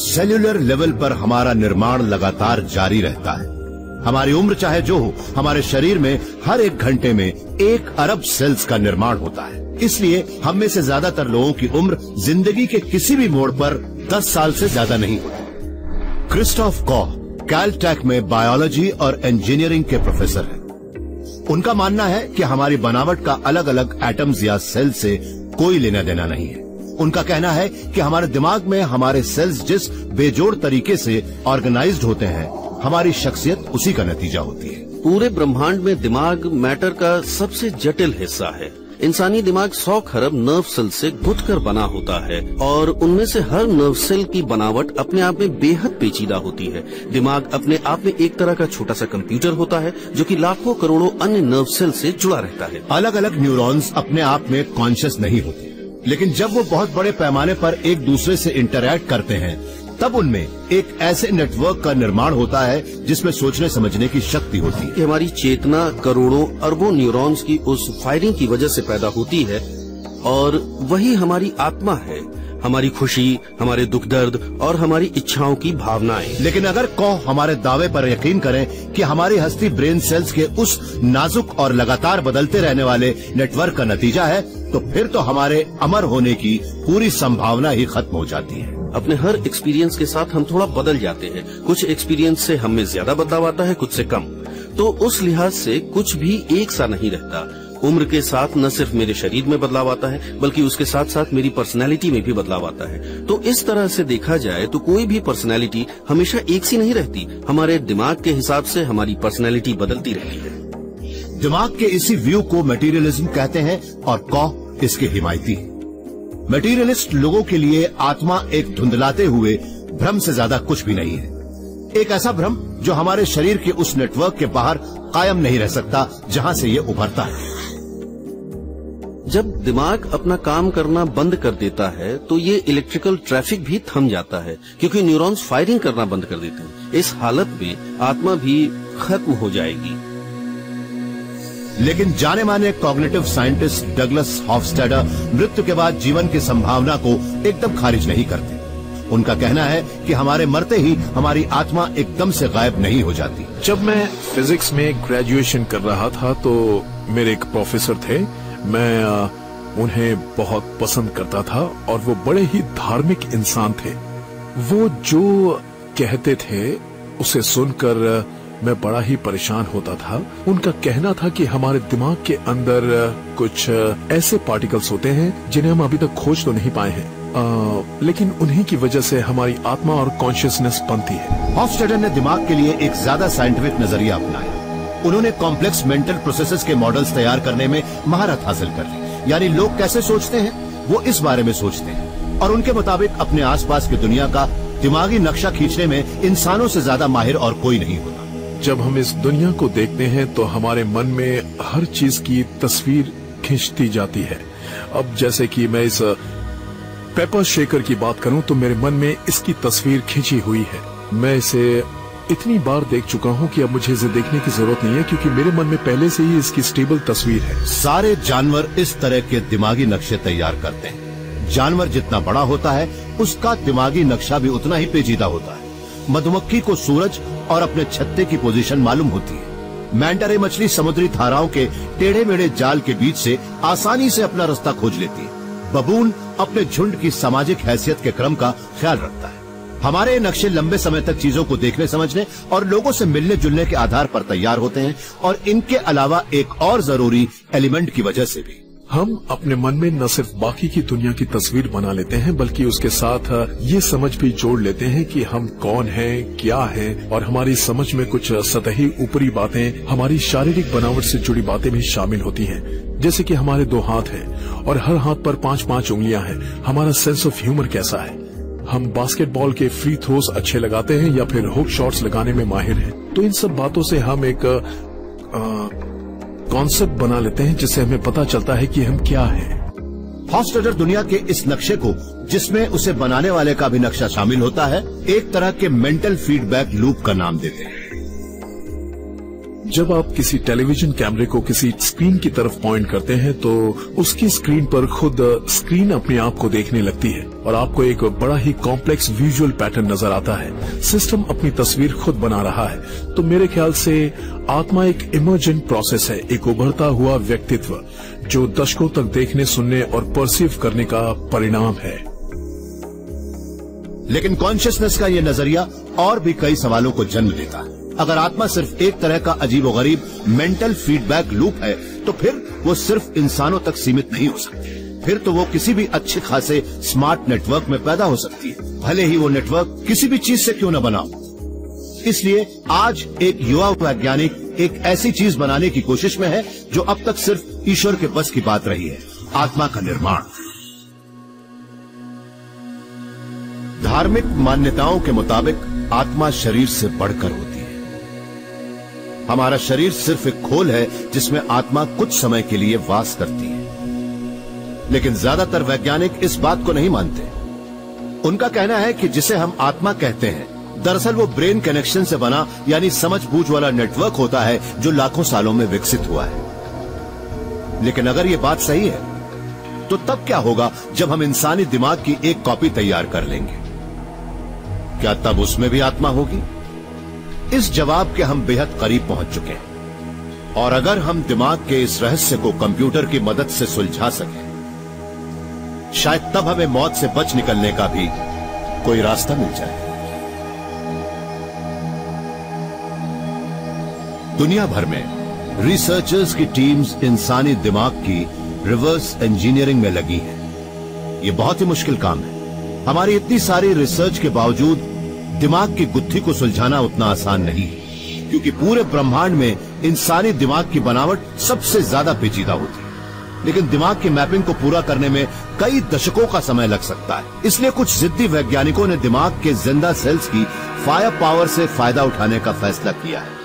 सेल्यूलर लेवल पर हमारा निर्माण लगातार जारी रहता है। हमारी उम्र चाहे जो हो, हमारे शरीर में हर 1 घंटे में 1 अरब सेल्स का निर्माण होता है। इसलिए हम में से ज्यादातर लोगों की उम्र जिंदगी के किसी भी मोड़ पर 10 साल से ज्यादा नहीं होती। क्रिस्टोफ कॉह कैलटेक में बायोलॉजी और इंजीनियरिंग के प्रोफेसर हैं। उनका मानना है कि हमारी बनावट का अलग अलग एटम्स या सेल से कोई लेना देना नहीं है। उनका कहना है कि हमारे दिमाग में हमारे सेल्स जिस बेजोड़ तरीके से ऑर्गेनाइज्ड होते हैं, हमारी शख्सियत उसी का नतीजा होती है। पूरे ब्रह्मांड में दिमाग मैटर का सबसे जटिल हिस्सा है। इंसानी दिमाग 100 खरब नर्व सेल से गुथकर बना होता है और उनमें से हर नर्व सेल की बनावट अपने आप में बेहद पेचीदा होती है। दिमाग अपने आप में एक तरह का छोटा सा कंप्यूटर होता है जो कि लाखों करोड़ों अन्य नर्व सेल से जुड़ा रहता है। अलग अलग न्यूरॉन्स अपने आप में कॉन्शियस नहीं होते, लेकिन जब वो बहुत बड़े पैमाने पर एक दूसरे से इंटरैक्ट करते हैं, तब उनमें एक ऐसे नेटवर्क का निर्माण होता है जिसमें सोचने समझने की शक्ति होती है। हमारी चेतना करोड़ों अरबों न्यूरॉन्स की उस फायरिंग की वजह से पैदा होती है और वही हमारी आत्मा है, हमारी खुशी, हमारे दुख दर्द और हमारी इच्छाओं की भावनाएं। लेकिन अगर कॉह हमारे दावे पर यकीन करें कि हमारी हस्ती ब्रेन सेल्स के उस नाजुक और लगातार बदलते रहने वाले नेटवर्क का नतीजा है, तो फिर तो हमारे अमर होने की पूरी संभावना ही खत्म हो जाती है। अपने हर एक्सपीरियंस के साथ हम थोड़ा बदल जाते हैं। कुछ एक्सपीरियंस से हम में ज्यादा बदलाव आता है, कुछ से कम। तो उस लिहाज से कुछ भी एक सा नहीं रहता। उम्र के साथ न सिर्फ मेरे शरीर में बदलाव आता है, बल्कि उसके साथ साथ मेरी पर्सनैलिटी में भी बदलाव आता है। तो इस तरह से देखा जाए तो कोई भी पर्सनैलिटी हमेशा एक सी नहीं रहती। हमारे दिमाग के हिसाब से हमारी पर्सनैलिटी बदलती रहती है। दिमाग के इसी व्यू को मटेरियलिज्म कहते हैं और कॉह इसके हिमायती है। मटेरियलिस्ट लोगों के लिए आत्मा एक धुंधलाते हुए भ्रम से ज्यादा कुछ भी नहीं है। एक ऐसा भ्रम जो हमारे शरीर के उस नेटवर्क के बाहर कायम नहीं रह सकता जहां से ये उभरता है। जब दिमाग अपना काम करना बंद कर देता है तो ये इलेक्ट्रिकल ट्रैफिक भी थम जाता है, क्योंकि न्यूरॉन्स फायरिंग करना बंद कर देते हैं। इस हालत में आत्मा भी खत्म हो जाएगी। लेकिन जाने माने कॉग्निटिव साइंटिस्ट डगलस हॉफस्टेडर मृत्यु के बाद जीवन की संभावना को एकदम खारिज नहीं करते। उनका कहना है कि हमारे मरते ही हमारी आत्मा एकदम से गायब नहीं हो जाती। जब मैं फिजिक्स में ग्रेजुएशन कर रहा था तो मेरे एक प्रोफेसर थे। मैं उन्हें बहुत पसंद करता था और वो बड़े ही धार्मिक इंसान थे। वो जो कहते थे उसे सुनकर मैं बड़ा ही परेशान होता था। उनका कहना था कि हमारे दिमाग के अंदर कुछ ऐसे पार्टिकल्स होते हैं जिन्हें हम अभी तक खोज तो नहीं पाए हैं, लेकिन उन्हीं की वजह से हमारी आत्मा और कॉन्शियसनेस बनती है। हॉफस्टेडर ने दिमाग के लिए एक ज्यादा साइंटिफिक नजरिया अपनाया। उन्होंने कॉम्प्लेक्स मेंटल प्रोसेसेस के मॉडल्स तैयार करने में महारत हासिल कर ली। यानी लोग कैसे सोचते हैं वो इस बारे में सोचते हैं, और उनके मुताबिक अपने आसपास की दुनिया का दिमागी नक्शा खींचने में इंसानों से ज्यादा माहिर और कोई नहीं होता। जब हम इस दुनिया को देखते हैं तो हमारे मन में हर चीज की तस्वीर खींचती जाती है। अब जैसे कि मैं इस पेपर शेकर की बात करूं तो मेरे मन में इसकी तस्वीर खींची हुई है। मैं इसे इतनी बार देख चुका हूं कि अब मुझे इसे देखने की जरूरत नहीं है, क्योंकि मेरे मन में पहले से ही इसकी स्टेबल तस्वीर है। सारे जानवर इस तरह के दिमागी नक्शे तैयार करते हैं। जानवर जितना बड़ा होता है उसका दिमागी नक्शा भी उतना ही पेचीदा होता है। मधुमक्खी को सूरज और अपने छत्ते की पोजीशन मालूम होती है। मैंटा रे मछली समुद्री धाराओं के टेढ़े मेढ़े जाल के बीच से आसानी से अपना रास्ता खोज लेती है। बबून अपने झुंड की सामाजिक हैसियत के क्रम का ख्याल रखता है। हमारे नक्शे लंबे समय तक चीजों को देखने समझने और लोगों से मिलने जुलने के आधार पर तैयार होते हैं, और इनके अलावा एक और जरूरी एलिमेंट की वजह से भी। हम अपने मन में न सिर्फ बाकी की दुनिया की तस्वीर बना लेते हैं, बल्कि उसके साथ ये समझ भी जोड़ लेते हैं कि हम कौन हैं, क्या हैं, और हमारी समझ में कुछ सतही ऊपरी बातें, हमारी शारीरिक बनावट से जुड़ी बातें भी शामिल होती हैं। जैसे कि हमारे 2 हाथ हैं और हर हाथ पर 5-5 उंगलियां हैं। हमारा सेंस ऑफ ह्यूमर कैसा है, हम बास्केटबॉल के फ्री थ्रोस अच्छे लगाते हैं या फिर हुक शॉट्स लगाने में माहिर हैं। तो इन सब बातों से हम एक कॉन्सेप्ट बना लेते हैं जिससे हमें पता चलता है कि हम क्या हैं। हॉफस्टाडर दुनिया के इस नक्शे को, जिसमें उसे बनाने वाले का भी नक्शा शामिल होता है, एक तरह के मेंटल फीडबैक लूप का नाम देते हैं। जब आप किसी टेलीविजन कैमरे को किसी स्क्रीन की तरफ पॉइंट करते हैं तो उसकी स्क्रीन पर खुद स्क्रीन अपने आप को देखने लगती है और आपको एक बड़ा ही कॉम्प्लेक्स विजुअल पैटर्न नजर आता है। सिस्टम अपनी तस्वीर खुद बना रहा है। तो मेरे ख्याल से आत्मा एक इमर्जेंट प्रोसेस है, एक उभरता हुआ व्यक्तित्व जो दशकों तक देखने, सुनने और परसीव करने का परिणाम है। लेकिन कॉन्शियसनेस का यह नजरिया और भी कई सवालों को जन्म देता है। अगर आत्मा सिर्फ एक तरह का अजीबोगरीब मेंटल फीडबैक लूप है तो फिर वो सिर्फ इंसानों तक सीमित नहीं हो सकती। फिर तो वो किसी भी अच्छे खासे स्मार्ट नेटवर्क में पैदा हो सकती है, भले ही वो नेटवर्क किसी भी चीज से क्यों न बना हो। इसलिए आज एक युवा वैज्ञानिक एक ऐसी चीज बनाने की कोशिश में है जो अब तक सिर्फ ईश्वर के बस की बात रही है, आत्मा का निर्माण। धार्मिक मान्यताओं के मुताबिक आत्मा शरीर से बढ़कर होती है। हमारा शरीर सिर्फ एक खोल है जिसमें आत्मा कुछ समय के लिए वास करती है। लेकिन ज्यादातर वैज्ञानिक इस बात को नहीं मानते। उनका कहना है कि जिसे हम आत्मा कहते हैं, दरअसल वो ब्रेन कनेक्शन से बना यानी समझ बूझ वाला नेटवर्क होता है जो लाखों सालों में विकसित हुआ है। लेकिन अगर ये बात सही है तो तब क्या होगा जब हम इंसानी दिमाग की एक कॉपी तैयार कर लेंगे? क्या तब उसमें भी आत्मा होगी? इस जवाब के हम बेहद करीब पहुंच चुके हैं। और अगर हम दिमाग के इस रहस्य को कंप्यूटर की मदद से सुलझा सकें, शायद तब हमें मौत से बच निकलने का भी कोई रास्ता मिल जाए। दुनिया भर में रिसर्चर्स की टीम्स इंसानी दिमाग की रिवर्स इंजीनियरिंग में लगी हैं। ये बहुत ही मुश्किल काम है। हमारी इतनी सारी रिसर्च के बावजूद दिमाग की गुत्थी को सुलझाना उतना आसान नहीं है, क्योंकि पूरे ब्रह्मांड में इंसानी दिमाग की बनावट सबसे ज्यादा पेचीदा होती है। लेकिन दिमाग की मैपिंग को पूरा करने में कई दशकों का समय लग सकता है। इसलिए कुछ जिद्दी वैज्ञानिकों ने दिमाग के जिंदा सेल्स की फायर पावर से फायदा उठाने का फैसला किया है।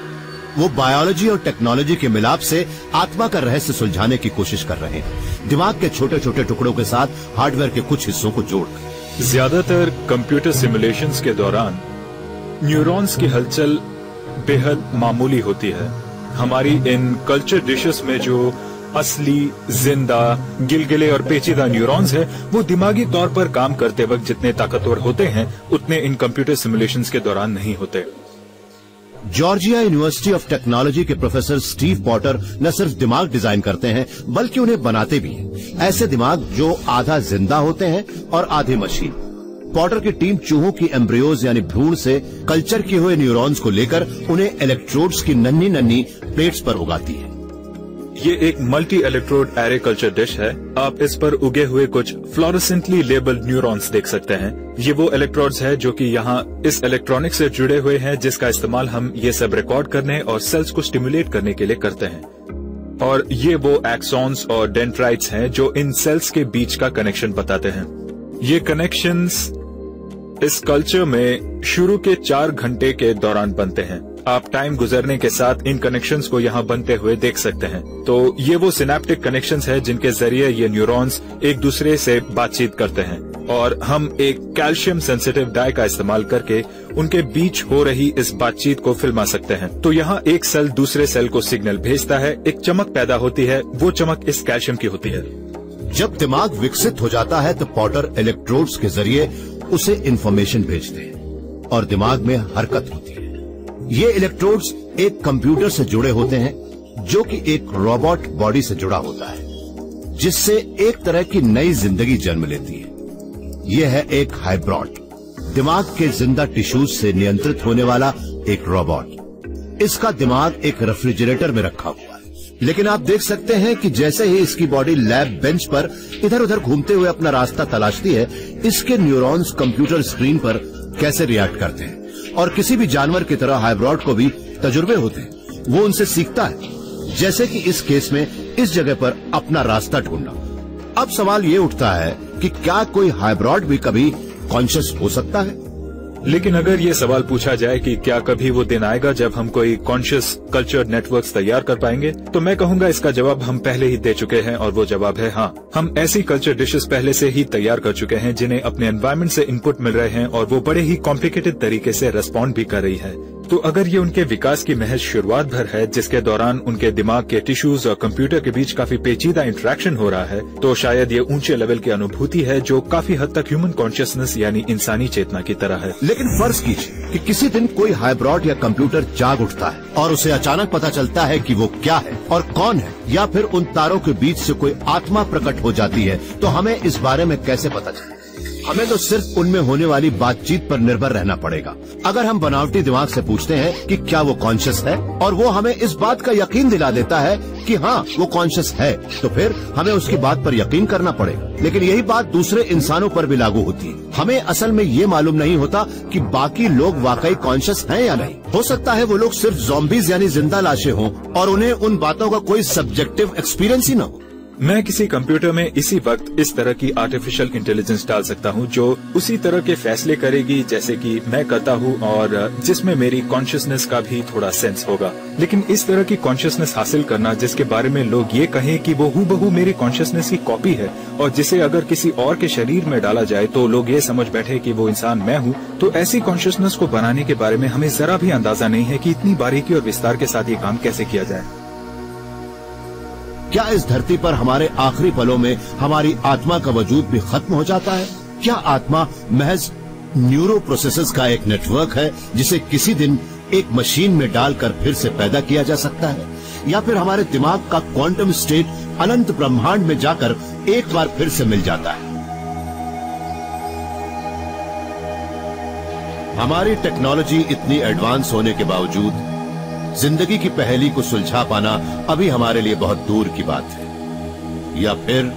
वो बायोलॉजी और टेक्नोलॉजी के मिलाप से आत्मा का रहस्य सुलझाने की कोशिश कर रहे हैं, दिमाग के छोटे छोटे टुकड़ों के साथ हार्डवेयर के कुछ हिस्सों को जोड़कर। ज्यादातर कंप्यूटर सिमुलेशंस के दौरान न्यूरॉन्स की हलचल बेहद मामूली होती है। हमारी इन कल्चर डिशेस में जो असली, जिंदा, गिलगिले और पेचीदा न्यूरॉन्स हैं, वो दिमागी तौर पर काम करते वक्त जितने ताकतवर होते हैं उतने इन कंप्यूटर सिमुलेशंस के दौरान नहीं होते। जॉर्जिया यूनिवर्सिटी ऑफ टेक्नोलॉजी के प्रोफेसर स्टीव पॉटर न सिर्फ दिमाग डिजाइन करते हैं बल्कि उन्हें बनाते भी हैं। ऐसे दिमाग जो आधा जिंदा होते हैं और आधे मशीन। पॉटर की टीम चूहों की एम्ब्रियोज यानी भ्रूण से कल्चर किए हुए न्यूरॉन्स को लेकर उन्हें इलेक्ट्रोड्स की नन्ही नन्ही प्लेट्स पर उगाती है। ये एक multi electrode array culture dish है। आप इस पर उगे हुए कुछ फ्लोरोसेंटली लेबल्ड न्यूरॉन्स देख सकते हैं। ये वो इलेक्ट्रोड्स है जो कि यहाँ इस इलेक्ट्रॉनिक से जुड़े हुए हैं जिसका इस्तेमाल हम ये सब रिकॉर्ड करने और सेल्स को स्टिमुलेट करने के लिए करते हैं। और ये वो एक्सॉन्स और डेंड्राइट्स हैं जो इन सेल्स के बीच का कनेक्शन बताते हैं। ये कनेक्शंस इस कल्चर में शुरू के 4 घंटे के दौरान बनते हैं। आप टाइम गुजरने के साथ इन कनेक्शंस को यहाँ बनते हुए देख सकते हैं। तो ये वो सिनेप्टिक कनेक्शंस हैं जिनके जरिए ये न्यूरॉन्स एक दूसरे से बातचीत करते हैं और हम एक कैल्शियम सेंसिटिव डाई का इस्तेमाल करके उनके बीच हो रही इस बातचीत को फिल्मा सकते हैं। तो यहाँ एक सेल दूसरे सेल को सिग्नल भेजता है, एक चमक पैदा होती है, वो चमक इस कैल्शियम की होती है। जब दिमाग विकसित हो जाता है तो पॉटर इलेक्ट्रोड्स के जरिए उसे इंफॉर्मेशन भेजते हैं और दिमाग में हरकत होती है। ये इलेक्ट्रोड्स एक कंप्यूटर से जुड़े होते हैं जो कि एक रोबोट बॉडी से जुड़ा होता है, जिससे एक तरह की नई जिंदगी जन्म लेती है। यह है एक हाइब्रिड, दिमाग के जिंदा टिश्यूज से नियंत्रित होने वाला एक रोबोट। इसका दिमाग एक रेफ्रिजरेटर में रखा हुआ है, लेकिन आप देख सकते हैं कि जैसे ही इसकी बॉडी लैब बेंच पर इधर उधर घूमते हुए अपना रास्ता तलाशती है, इसके न्यूरॉन्स कंप्यूटर स्क्रीन पर कैसे रिएक्ट करते हैं। और किसी भी जानवर की तरह हाइब्रिड को भी तजुर्बे होते हैं, वो उनसे सीखता है, जैसे कि इस केस में इस जगह पर अपना रास्ता ढूंढना। अब सवाल ये उठता है कि क्या कोई हाइब्रिड भी कभी कॉन्शियस हो सकता है? लेकिन अगर ये सवाल पूछा जाए कि क्या कभी वो दिन आएगा जब हम कोई कॉन्शियस कल्चर नेटवर्क्स तैयार कर पाएंगे, तो मैं कहूंगा इसका जवाब हम पहले ही दे चुके हैं, और वो जवाब है हाँ। हम ऐसी कल्चर डिशेस पहले से ही तैयार कर चुके हैं जिन्हें अपने एनवायरमेंट से इनपुट मिल रहे हैं और वो बड़े ही कॉम्प्लिकेटेड तरीके से रेस्पॉन्ड भी कर रही है। तो अगर ये उनके विकास की महज शुरुआत भर है, जिसके दौरान उनके दिमाग के टिश्यूज और कंप्यूटर के बीच काफी पेचीदा इंटरेक्शन हो रहा है, तो शायद ये ऊंचे लेवल की अनुभूति है जो काफी हद तक ह्यूमन कॉन्शियसनेस यानी इंसानी चेतना की तरह है। लेकिन फर्ज कीजिए कि किसी दिन कोई हाइब्रॉड या कंप्यूटर जाग उठता है और उसे अचानक पता चलता है कि वो क्या है और कौन है, या फिर उन तारों के बीच से कोई आत्मा प्रकट हो जाती है, तो हमें इस बारे में कैसे पता चले? हमें तो सिर्फ उनमें होने वाली बातचीत पर निर्भर रहना पड़ेगा। अगर हम बनावटी दिमाग से पूछते हैं कि क्या वो कॉन्शियस है और वो हमें इस बात का यकीन दिला देता है कि हाँ वो कॉन्शियस है, तो फिर हमें उसकी बात पर यकीन करना पड़ेगा। लेकिन यही बात दूसरे इंसानों पर भी लागू होती है। हमें असल में ये मालूम नहीं होता कि बाकी लोग वाकई कॉन्शियस हैं या नहीं। हो सकता है वो लोग सिर्फ ज़ॉम्बीज यानी जिंदा लाशें हों और उन्हें उन बातों का कोई सब्जेक्टिव एक्सपीरियंस ही न हो। मैं किसी कंप्यूटर में इसी वक्त इस तरह की आर्टिफिशियल इंटेलिजेंस डाल सकता हूं जो उसी तरह के फैसले करेगी जैसे कि मैं करता हूं, और जिसमें मेरी कॉन्शियसनेस का भी थोड़ा सेंस होगा। लेकिन इस तरह की कॉन्शियसनेस हासिल करना जिसके बारे में लोग ये कहें कि वो हूबहू मेरी कॉन्शियसनेस की कॉपी है और जिसे अगर किसी और के शरीर में डाला जाए तो लोग ये समझ बैठे कि वो इंसान मैं हूं, तो ऐसी कॉन्शियसनेस को बनाने के बारे में हमें जरा भी अंदाजा नहीं है कि इतनी बारीकी और विस्तार के साथ ये काम कैसे किया जाए। क्या इस धरती पर हमारे आखिरी पलों में हमारी आत्मा का वजूद भी खत्म हो जाता है? क्या आत्मा महज न्यूरो प्रोसेसेस का एक नेटवर्क है जिसे किसी दिन एक मशीन में डालकर फिर से पैदा किया जा सकता है? या फिर हमारे दिमाग का क्वांटम स्टेट अनंत ब्रह्मांड में जाकर एक बार फिर से मिल जाता है? हमारी टेक्नोलॉजी इतनी एडवांस होने के बावजूद जिंदगी की पहेली को सुलझा पाना अभी हमारे लिए बहुत दूर की बात है। या फिर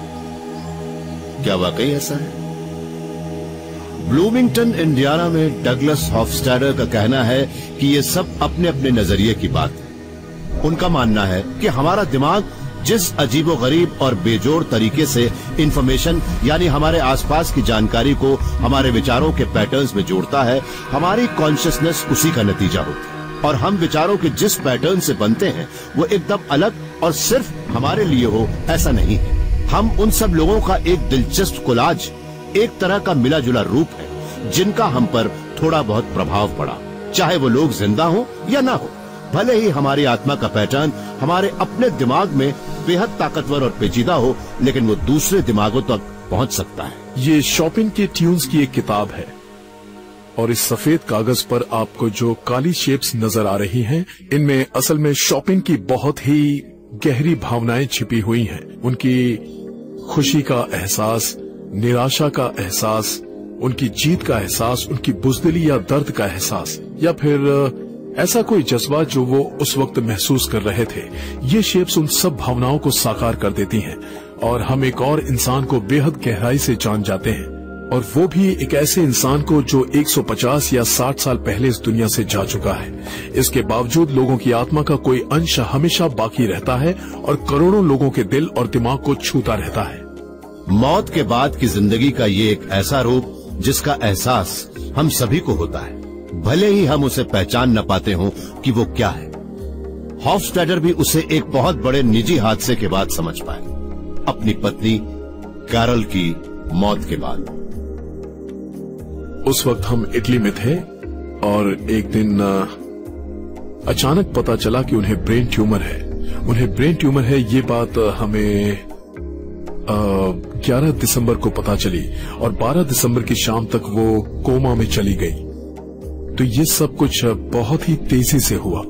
क्या वाकई ऐसा है? ब्लूमिंगटन इंडियाना में डगलस हॉफस्टैडर का कहना है कि ये सब अपने अपने नजरिए की बात है। उनका मानना है कि हमारा दिमाग जिस अजीबोगरीब और बेजोड़ तरीके से इंफॉर्मेशन यानी हमारे आसपास की जानकारी को हमारे विचारों के पैटर्न्स में जोड़ता है, हमारी कॉन्शियसनेस उसी का नतीजा होती है। और हम विचारों के जिस पैटर्न से बनते हैं वो एकदम अलग और सिर्फ हमारे लिए हो ऐसा नहीं है। हम उन सब लोगों का एक दिलचस्प कोलाज, एक तरह का मिला जुला रूप है जिनका हम पर थोड़ा बहुत प्रभाव पड़ा, चाहे वो लोग जिंदा हो या ना हो। भले ही हमारी आत्मा का पैटर्न हमारे अपने दिमाग में बेहद ताकतवर और पेचीदा हो, लेकिन वो दूसरे दिमागों तक पहुंच सकता है। ये शॉपिंग के ट्यून्स की एक किताब है और इस सफेद कागज पर आपको जो काली शेप्स नजर आ रही हैं, इनमें असल में शॉपिंग की बहुत ही गहरी भावनाएं छिपी हुई हैं। उनकी खुशी का एहसास, निराशा का एहसास, उनकी जीत का एहसास, उनकी बुज़दिली या दर्द का एहसास, या फिर ऐसा कोई जज्बा जो वो उस वक्त महसूस कर रहे थे। ये शेप्स उन सब भावनाओं को साकार कर देती हैं और हम एक और इंसान को बेहद गहराई से जान जाते हैं, और वो भी एक ऐसे इंसान को जो 150 या 60 साल पहले इस दुनिया से जा चुका है। इसके बावजूद लोगों की आत्मा का कोई अंश हमेशा बाकी रहता है और करोड़ों लोगों के दिल और दिमाग को छूता रहता है। मौत के बाद की जिंदगी का ये एक ऐसा रूप जिसका एहसास हम सभी को होता है, भले ही हम उसे पहचान न पाते हों कि वो क्या है। हॉफस्टैडर भी उसे एक बहुत बड़े निजी हादसे के बाद समझ पाए, अपनी पत्नी कैरल की मौत के बाद। उस वक्त हम इटली में थे और एक दिन अचानक पता चला कि उन्हें ब्रेन ट्यूमर है। उन्हें ब्रेन ट्यूमर है, ये बात हमें 11 दिसंबर को पता चली और 12 दिसंबर की शाम तक वो कोमा में चली गई। तो ये सब कुछ बहुत ही तेजी से हुआ।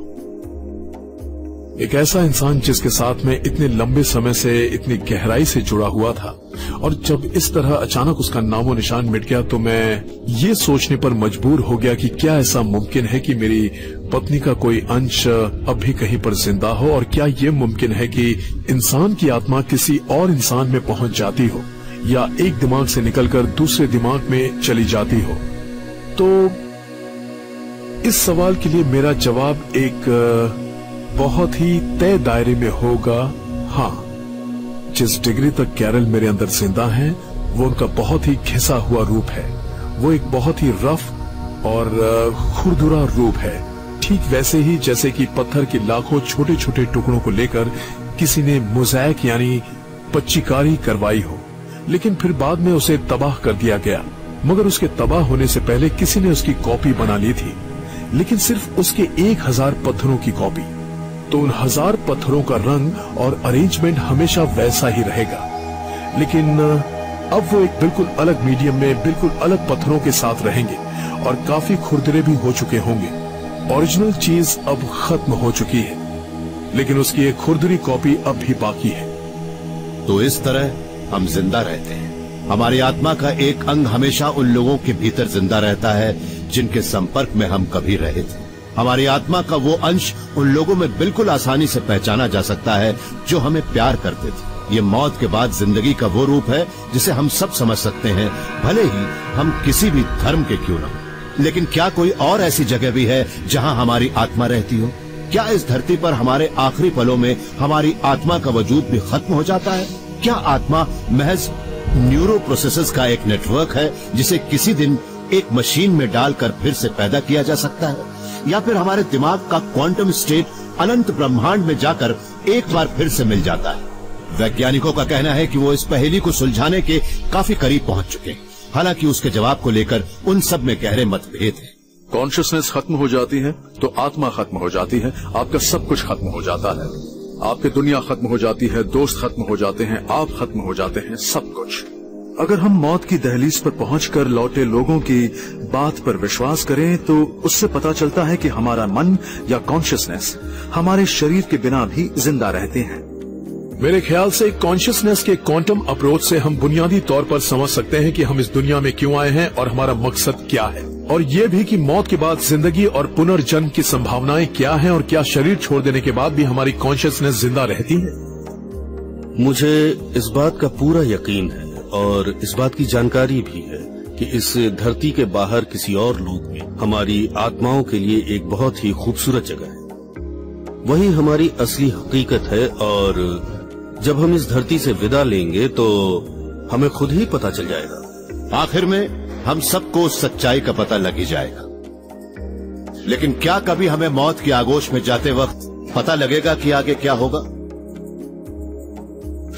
एक ऐसा इंसान जिसके साथ में इतने लंबे समय से इतनी गहराई से जुड़ा हुआ था, और जब इस तरह अचानक उसका नामो निशान मिट गया तो मैं ये सोचने पर मजबूर हो गया कि क्या ऐसा मुमकिन है कि मेरी पत्नी का कोई अंश अब भी कहीं पर जिंदा हो, और क्या ये मुमकिन है कि इंसान की आत्मा किसी और इंसान में पहुंच जाती हो या एक दिमाग से निकलकर दूसरे दिमाग में चली जाती हो। तो इस सवाल के लिए मेरा जवाब एक बहुत ही तय दायरे में होगा, हाँ। जिस डिग्री तक कैरल मेरे अंदर जिंदा है वो उनका बहुत ही घिसा हुआ रूप है। वो एक बहुत ही रफ और खुरदुरा रूप है, ठीक वैसे ही जैसे कि पत्थर के लाखों छोटे छोटे टुकड़ों को लेकर किसी ने मोज़ैक यानी पच्चीकारी करवाई हो, लेकिन फिर बाद में उसे तबाह कर दिया गया। मगर उसके तबाह होने से पहले किसी ने उसकी कॉपी बना ली थी, लेकिन सिर्फ उसके 1000 पत्थरों की कॉपी। तो उन 1000 पत्थरों का रंग और अरेंजमेंट हमेशा वैसा ही रहेगा, लेकिन अब वो एक बिल्कुल अलग मीडियम में बिल्कुल अलग पत्थरों के साथ रहेंगे और काफी खुरदरे भी हो चुके होंगे। ओरिजिनल चीज अब खत्म हो चुकी है, लेकिन उसकी एक खुरदरी कॉपी अब भी बाकी है। तो इस तरह हम जिंदा रहते हैं। हमारी आत्मा का एक अंग हमेशा उन लोगों के भीतर जिंदा रहता है जिनके संपर्क में हम कभी रहे थे। हमारी आत्मा का वो अंश उन लोगों में बिल्कुल आसानी से पहचाना जा सकता है जो हमें प्यार करते थे। ये मौत के बाद जिंदगी का वो रूप है जिसे हम सब समझ सकते हैं, भले ही हम किसी भी धर्म के क्यों न हो। लेकिन क्या कोई और ऐसी जगह भी है जहां हमारी आत्मा रहती हो? क्या इस धरती पर हमारे आखिरी पलों में हमारी आत्मा का वजूद भी खत्म हो जाता है? क्या आत्मा महज न्यूरो प्रोसेसेस का एक नेटवर्क है जिसे किसी दिन एक मशीन में डालकर फिर से पैदा किया जा सकता है? या फिर हमारे दिमाग का क्वांटम स्टेट अनंत ब्रह्मांड में जाकर एक बार फिर से मिल जाता है? वैज्ञानिकों का कहना है कि वो इस पहेली को सुलझाने के काफी करीब पहुंच चुके हैं, हालांकि उसके जवाब को लेकर उन सब में गहरे मतभेद हैं। कॉन्शियसनेस खत्म हो जाती है तो आत्मा खत्म हो जाती है, आपका सब कुछ खत्म हो जाता है। आपकी दुनिया खत्म हो जाती है, दोस्त खत्म हो जाते हैं, आप खत्म हो जाते हैं, सब कुछ। अगर हम मौत की दहलीज पर पहुंचकर लौटे लोगों की बात पर विश्वास करें तो उससे पता चलता है कि हमारा मन या कॉन्शियसनेस हमारे शरीर के बिना भी जिंदा रहते हैं। मेरे ख्याल से कॉन्शियसनेस के क्वांटम अप्रोच से हम बुनियादी तौर पर समझ सकते हैं कि हम इस दुनिया में क्यों आए हैं और हमारा मकसद क्या है, और ये भी कि मौत के बाद जिंदगी और पुनर्जन्म की संभावनाएं क्या हैं, और क्या शरीर छोड़ देने के बाद भी हमारी कॉन्शियसनेस जिंदा रहती है। मुझे इस बात का पूरा यकीन है और इस बात की जानकारी भी है कि इस धरती के बाहर किसी और लोक में हमारी आत्माओं के लिए एक बहुत ही खूबसूरत जगह है। वही हमारी असली हकीकत है, और जब हम इस धरती से विदा लेंगे तो हमें खुद ही पता चल जाएगा। आखिर में हम सबको सच्चाई का पता लग ही जाएगा। लेकिन क्या कभी हमें मौत की आगोश में जाते वक्त पता लगेगा कि आगे क्या होगा?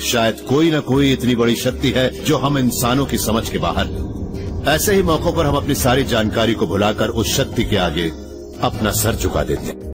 शायद कोई न कोई इतनी बड़ी शक्ति है जो हम इंसानों की समझ के बाहर है। ऐसे ही मौकों पर हम अपनी सारी जानकारी को भुलाकर उस शक्ति के आगे अपना सर झुका देते हैं।